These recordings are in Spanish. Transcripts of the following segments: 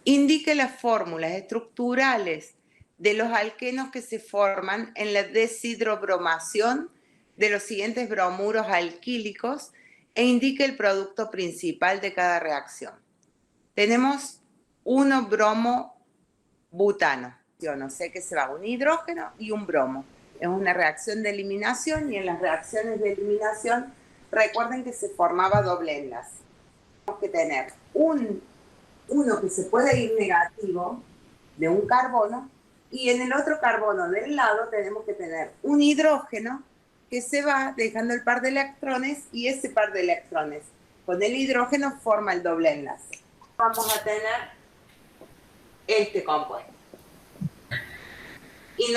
Indique las fórmulas estructurales de los alquenos que se forman en la deshidrobromación de los siguientes bromuros alquílicos e indique el producto principal de cada reacción. Tenemos 1-bromo-butano. O sea que se va un hidrógeno y un bromo. Es una reacción de eliminación y en las reacciones de eliminación recuerden que se formaba doble enlace. Tenemos que tener uno que se puede ir negativo de un carbono y en el otro carbono del lado tenemos que tener un hidrógeno que se va dejando el par de electrones y ese par de electrones con el hidrógeno forma el doble enlace. Vamos a tener este compuesto y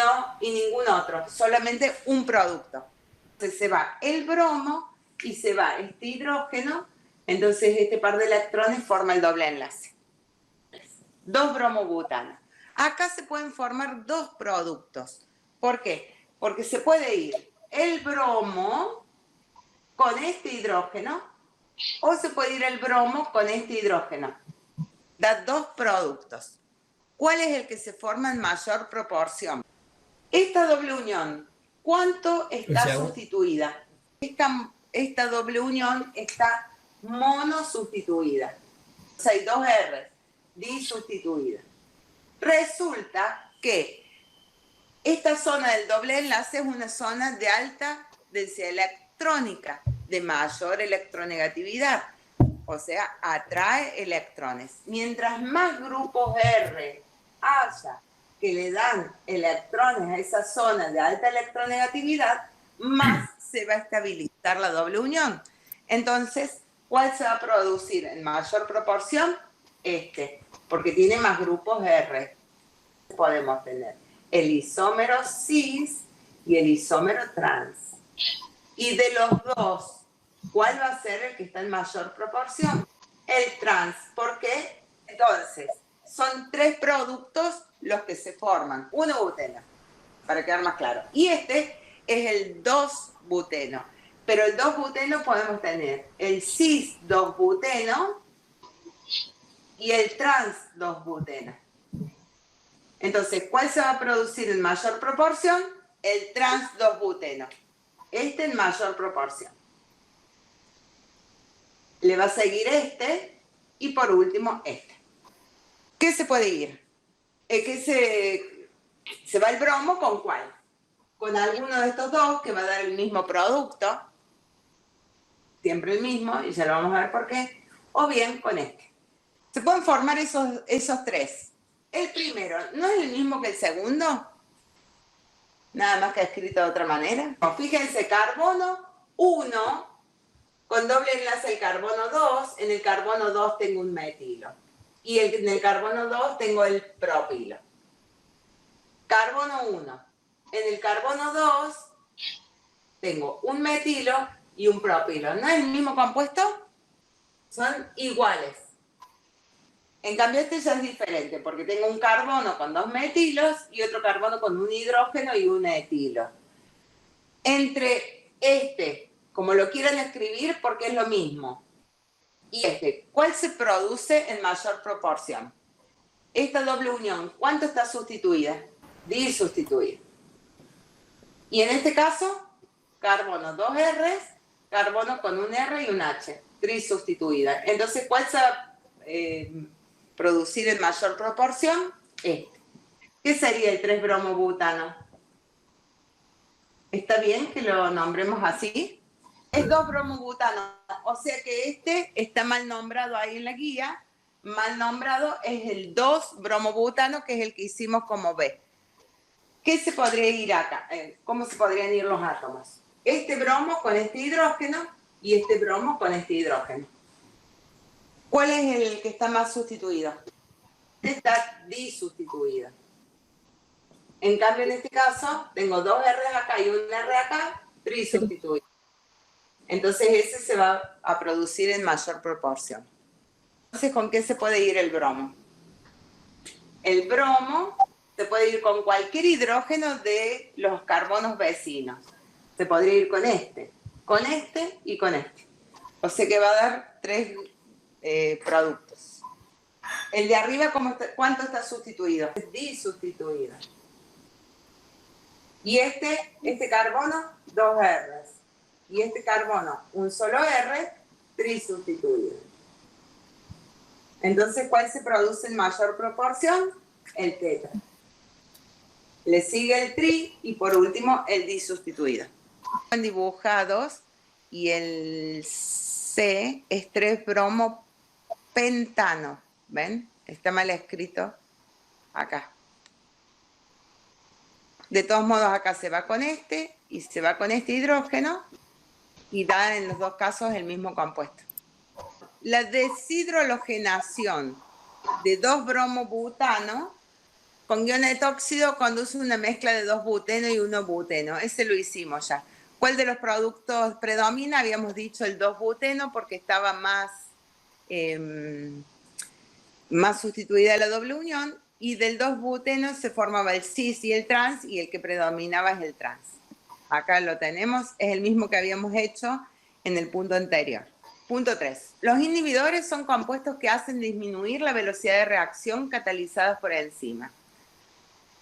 ningún otro, solamente un producto. Entonces se va el bromo y se va este hidrógeno, entonces este par de electrones forma el doble enlace. 2-bromobutano. Acá se pueden formar dos productos. ¿Por qué? Porque se puede ir el bromo con este hidrógeno o se puede ir el bromo con este hidrógeno. Da dos productos. ¿Cuál es el que se forma en mayor proporción? Esta doble unión, ¿cuánto está sustituida? Esta doble unión está monosustituida. O sea, hay dos R disustituida. Resulta que esta zona del doble enlace es una zona de alta densidad electrónica, de mayor electronegatividad, o sea, atrae electrones. Mientras más grupos R haya que le dan electrones a esa zona de alta electronegatividad, más se va a estabilizar la doble unión. Entonces, ¿cuál se va a producir en mayor proporción? Este, porque tiene más grupos R. Podemos tener el isómero cis y el isómero trans. Y de los dos, ¿cuál va a ser el que está en mayor proporción? El trans. ¿Por qué? Entonces, son tres productos los que se forman. 1-buteno, para quedar más claro. Y este es el 2-buteno. Pero el 2-buteno podemos tener el cis-2-buteno y el trans-2-buteno. Entonces, ¿cuál se va a producir en mayor proporción? El trans-2-buteno. Este en mayor proporción. Le va a seguir este y por último este. ¿Qué se puede ir? Se va el bromo ¿con cuál? Con alguno de estos dos que va a dar el mismo producto, siempre el mismo, y ya lo vamos a ver por qué, o bien con este. Se pueden formar esos tres. El primero, ¿no es el mismo que el segundo? Nada más que escrito de otra manera. Fíjense, carbono 1, con doble enlace el carbono 2, en el carbono 2 tengo un metilo. Y en el carbono 2 tengo el propilo. Carbono 1, en el carbono 2 tengo un metilo y un propilo. ¿No es el mismo compuesto? Son iguales. En cambio este ya es diferente porque tengo un carbono con dos metilos y otro carbono con un hidrógeno y un etilo. Entre este, como lo quieran escribir porque es lo mismo, y este, ¿cuál se produce en mayor proporción? Esta doble unión, ¿cuánto está sustituida? Disustituida. Y en este caso, carbono 2 R's, carbono con un R y un H, trisustituida. Entonces, ¿cuál se va a producir en mayor proporción? Este. ¿Qué sería el 3-bromobutano? ¿Está bien que lo nombremos así? Es 2-bromobutano, o sea que este está mal nombrado ahí en la guía. Mal nombrado es el 2-bromobutano, que es el que hicimos como B. ¿Qué se podría ir acá? ¿Cómo se podrían ir los átomos? Este bromo con este hidrógeno y este bromo con este hidrógeno. ¿Cuál es el que está más sustituido? Está disustituido. En cambio, en este caso, tengo dos R acá y un R acá, trisustituido. Entonces, ese se va a producir en mayor proporción. Entonces, ¿con qué se puede ir el bromo? El bromo se puede ir con cualquier hidrógeno de los carbonos vecinos. Se podría ir con este y con este. O sea que va a dar tres productos. El de arriba, ¿cuánto está sustituido? Disustituido. Y este carbono, 2 R's. Y este carbono, un solo R, trisustituido. Entonces, ¿cuál se produce en mayor proporción? El tetra. Le sigue el tri y por último el disustituido. Están dibujados y el C es 3-bromopentano. ¿Ven? Está mal escrito acá. De todos modos, acá se va con este y se va con este hidrógeno y da en los dos casos el mismo compuesto. La deshidrogenación de 2-bromobutano con iones de tóxido conduce a una mezcla de 2 buteno y 1 buteno. Ese lo hicimos ya. ¿Cuál de los productos predomina? Habíamos dicho el 2-buteno porque estaba más sustituida la doble unión, y del 2-buteno se formaba el cis y el trans, y el que predominaba es el trans. Acá lo tenemos, es el mismo que habíamos hecho en el punto anterior. Punto 3. Los inhibidores son compuestos que hacen disminuir la velocidad de reacción catalizadas por enzimas.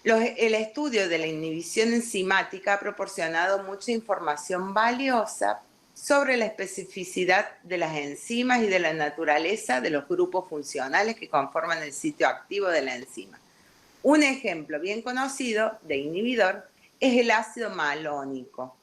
El estudio de la inhibición enzimática ha proporcionado mucha información valiosa sobre la especificidad de las enzimas y de la naturaleza de los grupos funcionales que conforman el sitio activo de la enzima. Un ejemplo bien conocido de inhibidor es el ácido malónico.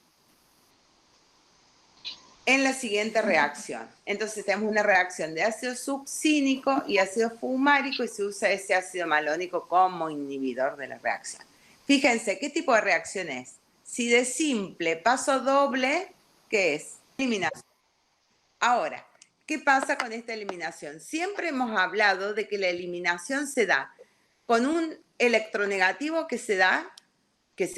En la siguiente reacción. Entonces tenemos una reacción de ácido succínico y ácido fumárico y se usa ese ácido malónico como inhibidor de la reacción. Fíjense, ¿qué tipo de reacción es? Si de simple paso doble, ¿qué es? Eliminación. Ahora, ¿qué pasa con esta eliminación? Siempre hemos hablado de que la eliminación se da con un electronegativo que se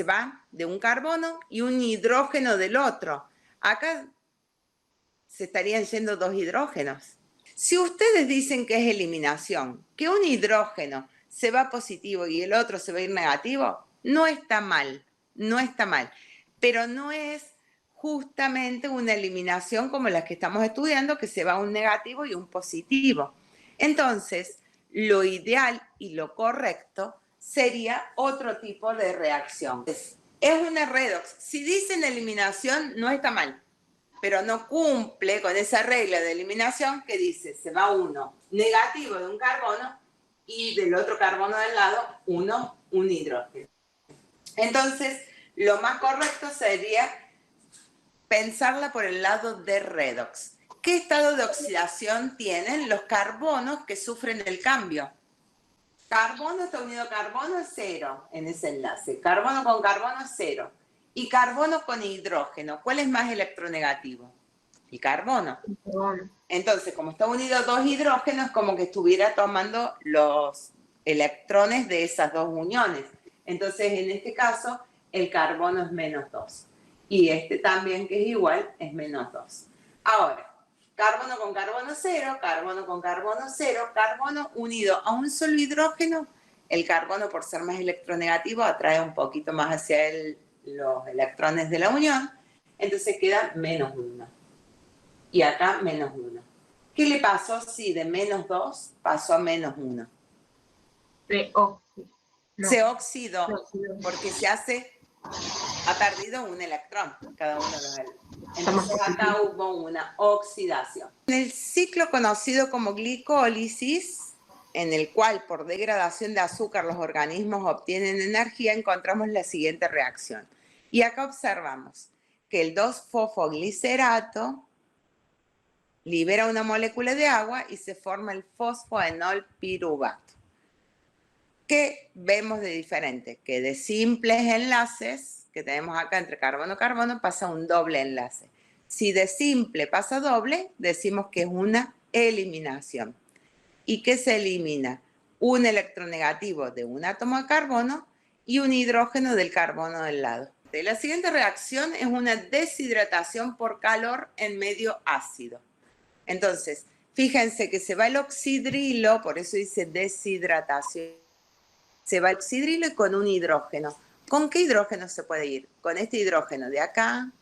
va de un carbono y un hidrógeno del otro. Acá se estarían yendo 2 hidrógenos. Si ustedes dicen que es eliminación, que un hidrógeno se va positivo y el otro se va a ir negativo, no está mal, no está mal, pero no es justamente una eliminación como las que estamos estudiando, que se va un negativo y un positivo. Entonces, lo ideal y lo correcto sería otro tipo de reacción. Es una redox. Si dicen eliminación, no está mal, pero no cumple con esa regla de eliminación que dice, se va uno negativo de un carbono y del otro carbono del lado un hidrógeno. Entonces, lo más correcto sería pensarla por el lado de redox. ¿Qué estado de oxidación tienen los carbonos que sufren el cambio? Carbono está unido a carbono, es 0 en ese enlace. Carbono con carbono es 0. Y carbono con hidrógeno, ¿cuál es más electronegativo? El carbono. Entonces, como está unido a 2 hidrógenos, como que estuviera tomando los electrones de esas 2 uniones. Entonces, en este caso, el carbono es -2. Y este también, que es igual, es -2. Ahora, carbono con carbono 0, carbono con carbono 0, carbono unido a un solo hidrógeno. El carbono, por ser más electronegativo, atrae un poquito más hacia él los electrones de la unión, entonces queda -1. Y acá -1. ¿Qué le pasó si de -2 pasó a -1? Se oxidó, porque ha perdido un electrón, cada uno de los electrones. Entonces acá hubo una oxidación. En el ciclo conocido como glicólisis, en el cual por degradación de azúcar los organismos obtienen energía, encontramos la siguiente reacción. Y acá observamos que el 2-fosfoglicerato libera una molécula de agua y se forma el fosfoenol piruvato. ¿Qué vemos de diferente? Que de simples enlaces que tenemos acá entre carbono-carbono pasa un doble enlace. Si de simple pasa doble, decimos que es una eliminación. ¿Y qué se elimina? Un electronegativo de un átomo de carbono y un hidrógeno del carbono del lado. La siguiente reacción es una deshidratación por calor en medio ácido. Entonces, fíjense que se va el oxidrilo, por eso dice deshidratación. Se va el oxidrilo y con un hidrógeno. ¿Con qué hidrógeno se puede ir? Con este hidrógeno de acá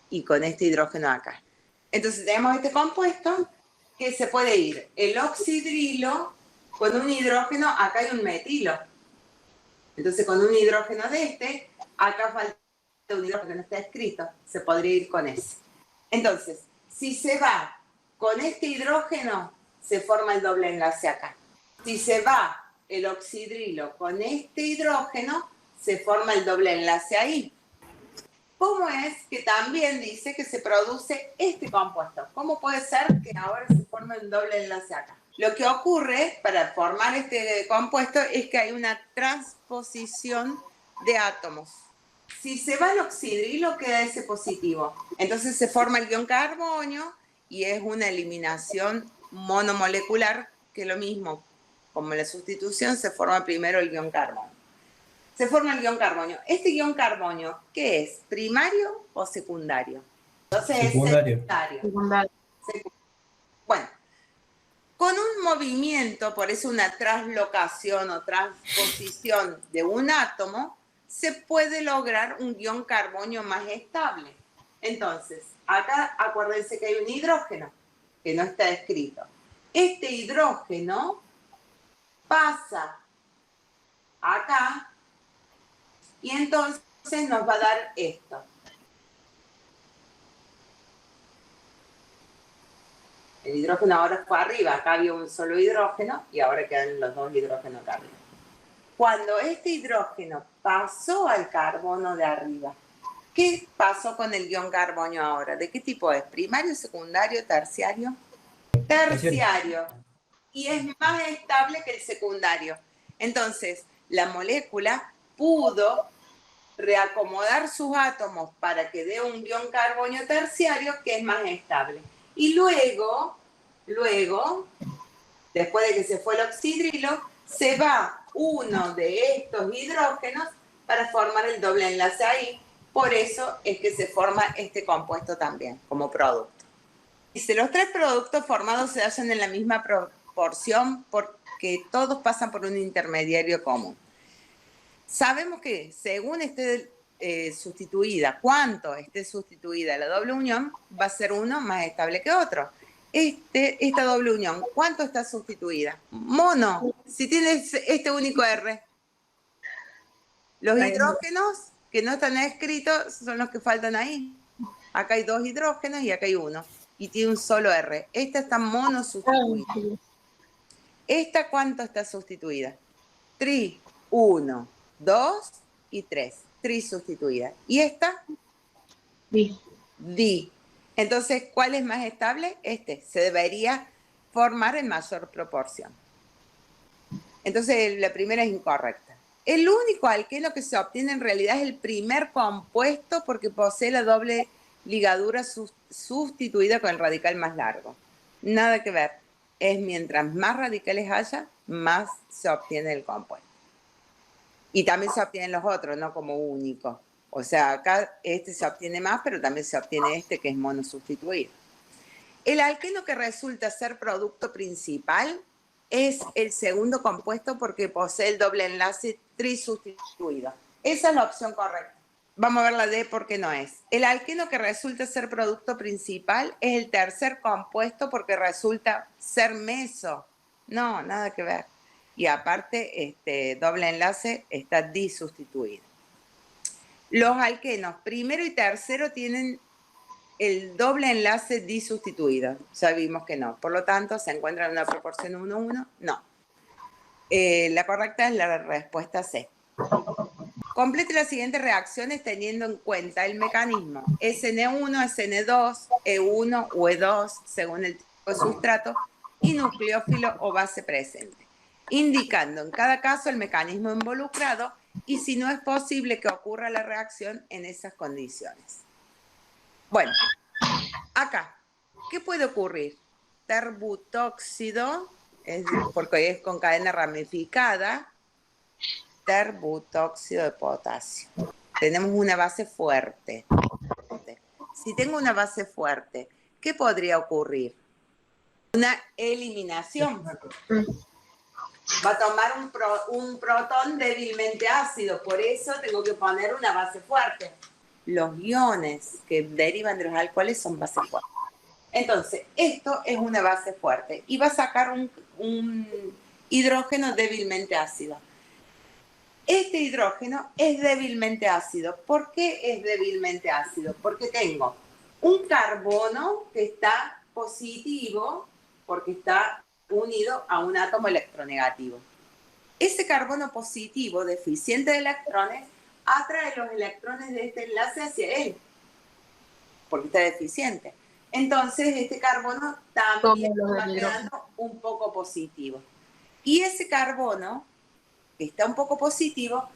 y con este hidrógeno de acá. Entonces tenemos este compuesto que se puede ir el oxidrilo con un hidrógeno, acá hay un metilo. Entonces con un hidrógeno de este, acá falta un hidrógeno que no está escrito, se podría ir con ese. Entonces, si se va con este hidrógeno, se forma el doble enlace acá. Si se va el oxidrilo con este hidrógeno, se forma el doble enlace ahí. ¿Cómo es que también dice que se produce este compuesto? ¿Cómo puede ser que ahora se forme un doble enlace acá? Lo que ocurre para formar este compuesto es que hay una transposición de átomos. Si se va el oxidrilo, queda ese positivo. Entonces se forma el ion carbonio y es una eliminación monomolecular, que es lo mismo. Como la sustitución, se forma primero el ion carbonio. Se forma el ion carbonio. ¿Este ion carbonio qué es? ¿Primario o secundario? Entonces secundario. Es secundario. Bueno, con un movimiento, por eso una translocación o transposición de un átomo, se puede lograr un ion carbonio más estable. Entonces, acá acuérdense que hay un hidrógeno que no está escrito. Este hidrógeno pasa acá y entonces nos va a dar esto. El hidrógeno ahora fue arriba, acá había un solo hidrógeno y ahora quedan los dos hidrógenos acá arriba. Cuando este hidrógeno pasó al carbono de arriba, ¿qué pasó con el ion carbonio ahora? ¿De qué tipo es? ¿Primario, secundario, terciario? Terciario. Y es más estable que el secundario. Entonces, la molécula pudo reacomodar sus átomos para que dé un ion carbonio terciario que es más estable. Y luego, después de que se fue el oxidrilo, se va uno de estos hidrógenos para formar el doble enlace ahí. Por eso es que se forma este compuesto también, como producto. Dice, los tres productos formados se hallan en la misma proporción porque todos pasan por un intermediario común. Sabemos que según esté sustituida, cuánto esté sustituida la doble unión, va a ser uno más estable que otro. Esta doble unión, ¿cuánto está sustituida? Mono, si tienes este único R. Los hidrógenos que no están escritos son los que faltan ahí. Acá hay dos hidrógenos y acá hay uno. Y tiene un solo R. Esta está mono sustituida. ¿Esta cuánto está sustituida? Tri, 1, 2 y 3. Tri sustituida. ¿Y esta? Di. Di. Entonces, ¿cuál es más estable? Este. Se debería formar en mayor proporción. Entonces, la primera es incorrecta. El único alqueno que se obtiene en realidad es el primer compuesto porque posee la doble ligadura sustituida con el radical más largo. Nada que ver. Es mientras más radicales haya, más se obtiene el compuesto. Y también se obtienen los otros, no como único. O sea, acá este se obtiene más, pero también se obtiene este que es monosustituido. El alqueno que resulta ser producto principal es el segundo compuesto porque posee el doble enlace trisustituido. Esa es la opción correcta. Vamos a ver la D porque no es. El alqueno que resulta ser producto principal es el tercer compuesto porque resulta ser meso. No, nada que ver. Y aparte, doble enlace está disustituido. Los alquenos primero y tercero tienen el doble enlace disustituido. Ya vimos que no. Por lo tanto, ¿se encuentran en una proporción 1-1? No. La correcta es la respuesta C. Complete las siguientes reacciones teniendo en cuenta el mecanismo. SN1, SN2, E1 o E2, según el tipo de sustrato, y nucleófilo o base presente, indicando en cada caso el mecanismo involucrado y si no es posible que ocurra la reacción en esas condiciones. Bueno, acá, ¿qué puede ocurrir? Terbutóxido, porque es con cadena ramificada, terbutóxido de potasio. Tenemos una base fuerte. Si tengo una base fuerte, ¿qué podría ocurrir? Una eliminación. Va a tomar un protón débilmente ácido, por eso tengo que poner una base fuerte. Los iones que derivan de los alcoholes son bases fuertes. Entonces, esto es una base fuerte y va a sacar un hidrógeno débilmente ácido. Este hidrógeno es débilmente ácido. ¿Por qué es débilmente ácido? Porque tengo un carbono que está positivo porque está unido a un átomo electronegativo. Ese carbono positivo, deficiente de electrones, atrae los electrones de este enlace hacia él, porque está deficiente. Entonces, este carbono también va quedando un poco positivo. Y ese carbono, que está un poco positivo,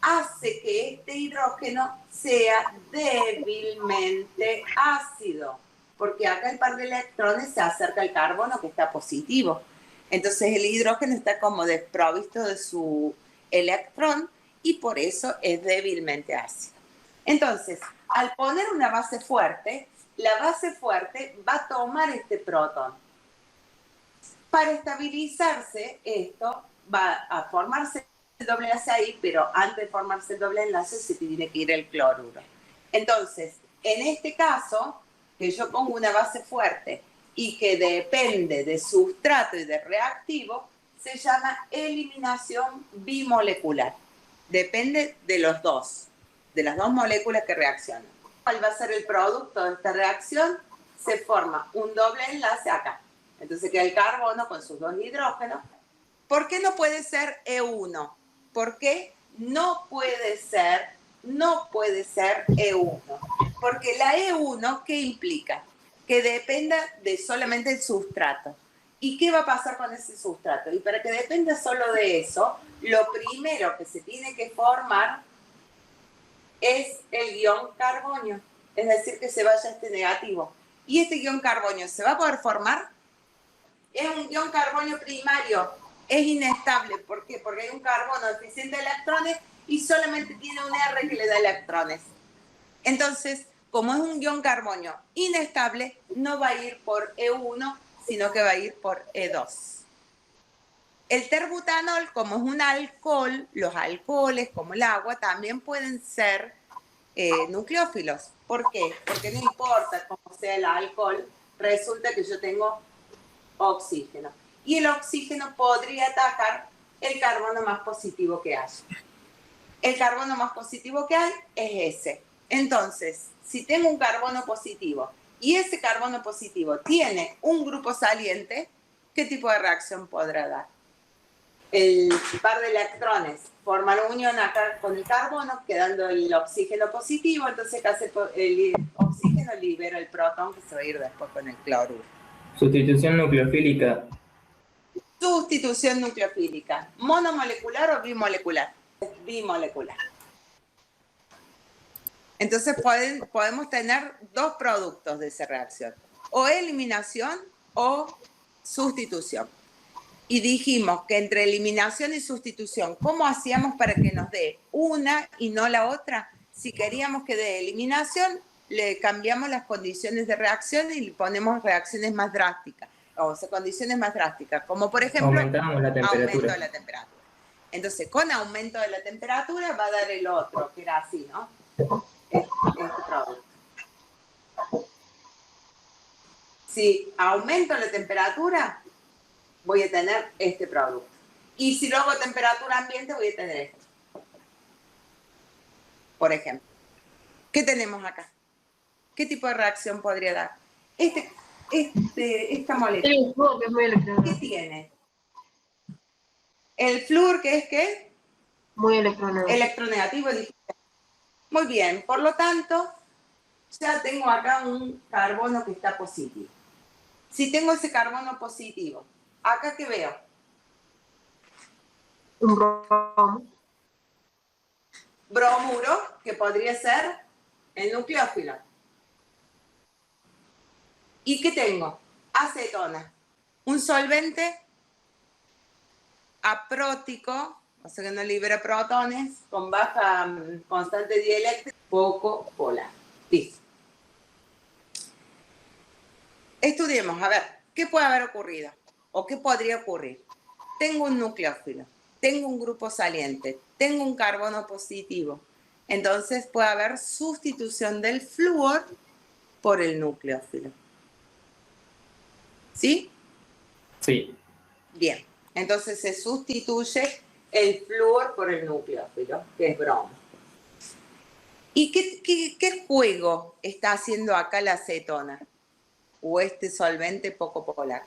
hace que este hidrógeno sea débilmente ácido, porque acá el par de electrones se acerca al carbono que está positivo. Entonces el hidrógeno está como desprovisto de su electrón y por eso es débilmente ácido. Entonces, al poner una base fuerte, la base fuerte va a tomar este protón. Para estabilizarse, esto va a formarse el doble enlace ahí, pero antes de formarse el doble enlace se tiene que ir el cloruro. Entonces, en este caso, que yo pongo una base fuerte y que depende de sustrato y de reactivo, se llama eliminación bimolecular. Depende de los dos, de las dos moléculas que reaccionan. ¿Cuál va a ser el producto de esta reacción? Se forma un doble enlace acá. Entonces queda el carbono con sus dos hidrógenos. ¿Por qué no puede ser E1? ¿Por qué no puede ser E1? Porque la E1, ¿qué implica? Que dependa de solamente el sustrato. ¿Y qué va a pasar con ese sustrato? Y para que dependa solo de eso, lo primero que se tiene que formar es el ion carbonio. Es decir, que se vaya este negativo. ¿Y este ion carbonio se va a poder formar? Es un ion carbonio primario, es inestable. ¿Por qué? Porque hay un carbono deficiente de electrones y solamente tiene un R que le da electrones. Entonces, como es un ion carbonio inestable, no va a ir por E1, sino que va a ir por E2. El terbutanol, como es un alcohol, los alcoholes, como el agua, también pueden ser nucleófilos. ¿Por qué? Porque no importa cómo sea el alcohol, resulta que yo tengo oxígeno. Y el oxígeno podría atacar el carbono más positivo que hay. El carbono más positivo que hay es ese. Entonces, si tengo un carbono positivo y ese carbono positivo tiene un grupo saliente, ¿qué tipo de reacción podrá dar? El par de electrones forma la unión acá con el carbono, quedando el oxígeno positivo, entonces el oxígeno libera el protón que se va a ir después con el cloruro. Sustitución nucleofílica. Sustitución nucleofílica. ¿Monomolecular o bimolecular? Bimolecular. Entonces podemos tener dos productos de esa reacción. O eliminación o sustitución. Y dijimos que entre eliminación y sustitución, ¿cómo hacíamos para que nos dé una y no la otra? Si queríamos que dé eliminación, le cambiamos las condiciones de reacción y le ponemos reacciones más drásticas. O sea, condiciones más drásticas, como por ejemplo, aumentamos la temperatura. Aumento de la temperatura. Entonces, con aumento de la temperatura va a dar el otro, que era así, ¿no? Este producto. Si aumento la temperatura, voy a tener este producto. Y si lo hago a temperatura ambiente, voy a tener esto. Por ejemplo. ¿Qué tenemos acá? ¿Qué tipo de reacción podría dar? Esta molécula. ¿Qué tiene? El flúor, ¿qué es qué? Muy electronegativo. Electronegativo. Muy bien, por lo tanto, ya tengo acá un carbono que está positivo. Si tengo ese carbono positivo, ¿acá qué veo? Un bromo. Bromuro, que podría ser el nucleófilo. ¿Y qué tengo? Acetona. Un solvente aprótico, o sea que no libera protones, con baja constante dieléctrica, poco polar. Listo. Estudiemos, a ver, ¿qué puede haber ocurrido? ¿O qué podría ocurrir? Tengo un nucleófilo, tengo un grupo saliente, tengo un carbono positivo. Entonces puede haber sustitución del flúor por el nucleófilo. ¿Sí? Sí. Bien. Entonces se sustituye el flúor por el nucleófilo, que es bromo. ¿Y qué juego está haciendo acá la acetona? O este solvente poco polar.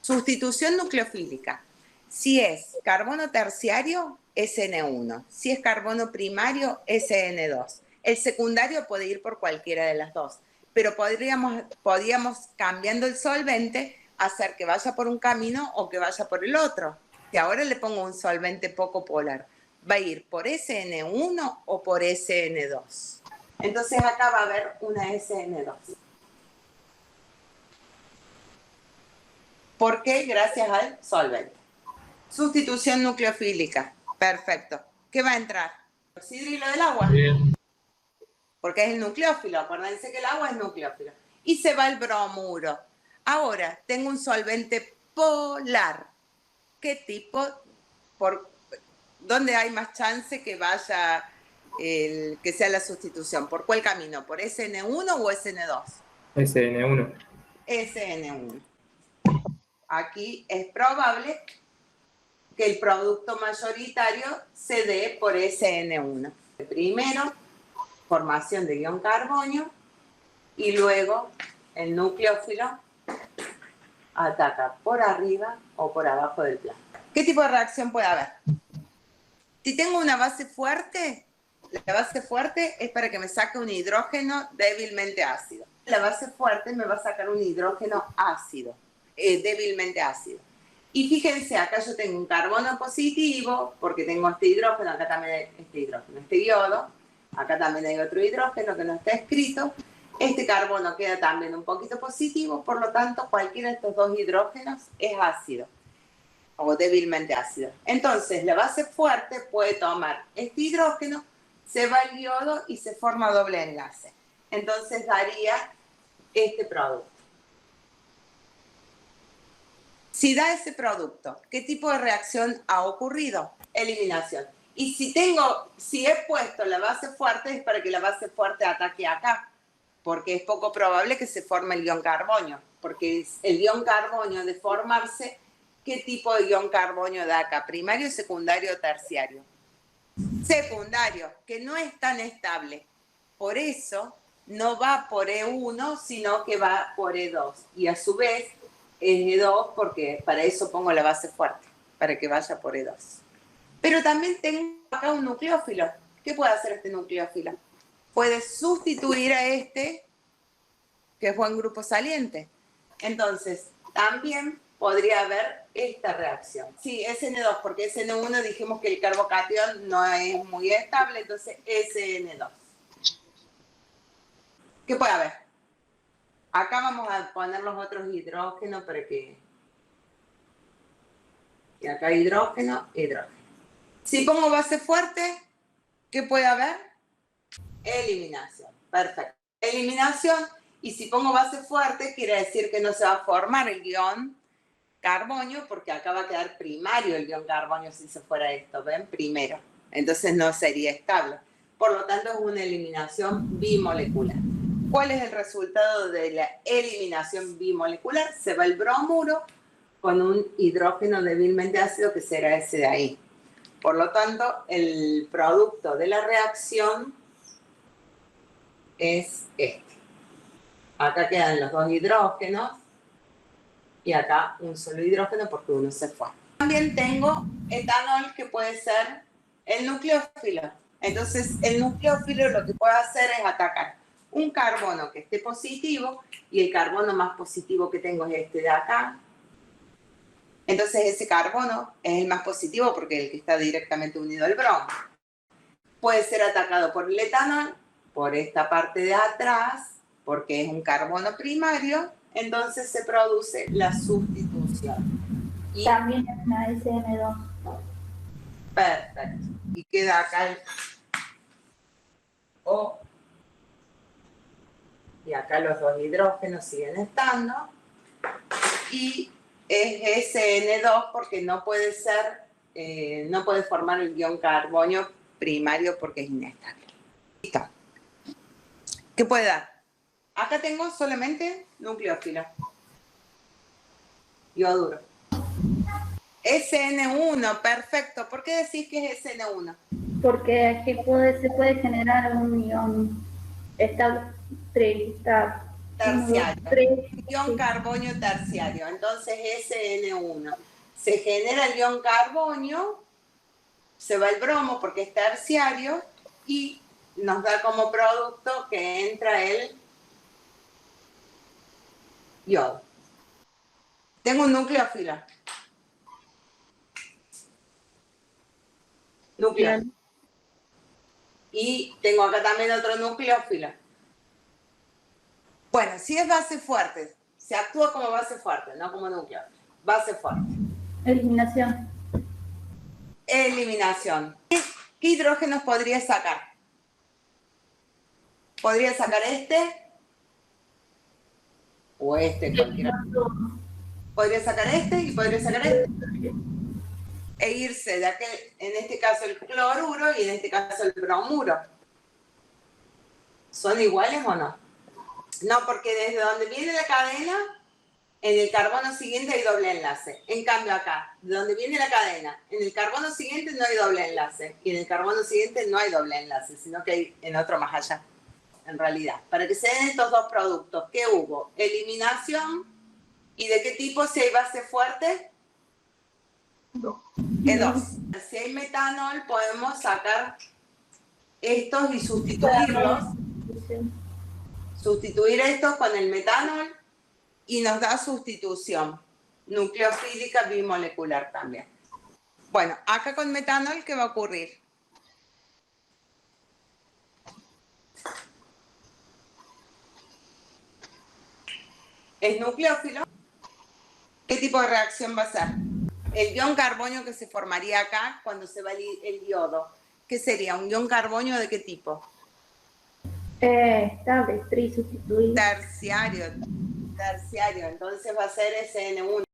Sustitución nucleofílica. Si es carbono terciario, SN1. Si es carbono primario, SN2. El secundario puede ir por cualquiera de las dos, pero podríamos cambiando el solvente, hacer que vaya por un camino o que vaya por el otro. Si ahora le pongo un solvente poco polar, ¿va a ir por SN1 o por SN2? Entonces acá va a haber una SN2. ¿Por qué? Gracias al solvente. Sustitución nucleofílica. Perfecto. ¿Qué va a entrar? Hidrilo del agua. Bien. Porque es el nucleófilo. Acuérdense que el agua es nucleófilo. Y se va el bromuro. Ahora, tengo un solvente polar. ¿Qué tipo? ¿Dónde hay más chance que vaya, que sea la sustitución? ¿Por cuál camino? ¿Por SN1 o SN2? SN1. SN1. Aquí es probable que el producto mayoritario se dé por SN1. Primero, formación de ion carbonio y luego el nucleófilo ataca por arriba o por abajo del plano. ¿Qué tipo de reacción puede haber? Si tengo una base fuerte, la base fuerte es para que me saque un hidrógeno débilmente ácido. La base fuerte me va a sacar un hidrógeno ácido, débilmente ácido. Y fíjense, acá yo tengo un carbono positivo, porque tengo este hidrógeno, acá también hay este hidrógeno, este iodo, acá también hay otro hidrógeno que no está escrito. Este carbono queda también un poquito positivo, por lo tanto, cualquiera de estos dos hidrógenos es ácido, o débilmente ácido. Entonces, la base fuerte puede tomar este hidrógeno, se va el iodo y se forma doble enlace. Entonces, daría este producto. Si da ese producto, ¿qué tipo de reacción ha ocurrido? Eliminación. Y si he puesto la base fuerte, es para que la base fuerte ataque acá, porque es poco probable que se forme el ion carbonio, porque el ion carbonio, de formarse, ¿qué tipo de ion carbonio da acá? ¿Primario, secundario o terciario? Secundario, que no es tan estable. Por eso no va por E1, sino que va por E2. Y a su vez es E2 porque para eso pongo la base fuerte, para que vaya por E2. Pero también tengo acá un nucleófilo. ¿Qué puede hacer este nucleófilo? Puede sustituir a este, que fue en grupo saliente. Entonces, también podría haber esta reacción. Sí, SN2, porque SN1 dijimos que el carbocatión no es muy estable, entonces SN2. ¿Qué puede haber? Acá vamos a poner los otros hidrógenos para que... Y acá hidrógeno, hidrógeno. Si pongo base fuerte, ¿qué puede haber? Eliminación. Perfecto. Eliminación. Y si pongo base fuerte, quiere decir que no se va a formar el ion carbonio, porque acá va a quedar primario el ion carbonio si se fuera esto, ¿ven? Primero. Entonces no sería estable. Por lo tanto, es una eliminación bimolecular. ¿Cuál es el resultado de la eliminación bimolecular? Se va el bromuro con un hidrógeno débilmente ácido, que será ese de ahí. Por lo tanto, el producto de la reacción es este. Acá quedan los dos hidrógenos y acá un solo hidrógeno porque uno se fue. También tengo etanol, que puede ser el nucleófilo. Entonces, el nucleófilo lo que puede hacer es atacar un carbono que esté positivo, y el carbono más positivo que tengo es este de acá. Entonces, ese carbono es el más positivo porque es el que está directamente unido al bromo. Puede ser atacado por el etanol, por esta parte de atrás, porque es un carbono primario, entonces se produce la sustitución. Y también es una SN2. perfecto. Y queda acá el O. Y acá los dos hidrógenos siguen estando. Y es SN2 porque no puede ser, no puede formar el ion carbonio primario porque es inestable. Listo. ¿Qué puede dar? Acá tengo solamente nucleófilo. Yoduro. SN1, perfecto. ¿Por qué decís que es SN1? Porque aquí se puede generar un ion terciario. Ion carbonio terciario. Entonces SN1. Se genera el ion carbonio, se va el bromo porque es terciario y nos da como producto que entra el yodo. Tengo un nucleófilo. Núcleo. Y tengo acá también otro nucleófilo. Bueno, si es base fuerte, se actúa como base fuerte, no como núcleo. Base fuerte. Eliminación. Eliminación. ¿Qué hidrógenos podría sacar? ¿Podría sacar este? O este, cualquiera. Podría sacar este y podría sacar este. E irse de aquel, en este caso el cloruro y en este caso el bromuro. ¿Son iguales o no? No, porque desde donde viene la cadena, en el carbono siguiente hay doble enlace. En cambio acá, de donde viene la cadena, en el carbono siguiente no hay doble enlace. Y en el carbono siguiente no hay doble enlace, sino que hay en otro más allá, en realidad. Para que se den estos dos productos, ¿qué hubo? Eliminación. ¿Y de qué tipo si hay base fuerte? E2. Si hay metanol, podemos sacar estos y sustituirlos. Sustituir estos con el metanol y nos da sustitución nucleofílica bimolecular también. Bueno, acá con metanol, ¿qué va a ocurrir? ¿Es nucleófilo? ¿Qué tipo de reacción va a ser? El ion carbonio que se formaría acá cuando se va el yodo. ¿Qué sería? ¿Un ion carbonio de qué tipo? Estable, trisustituido. Terciario. Entonces va a ser SN1.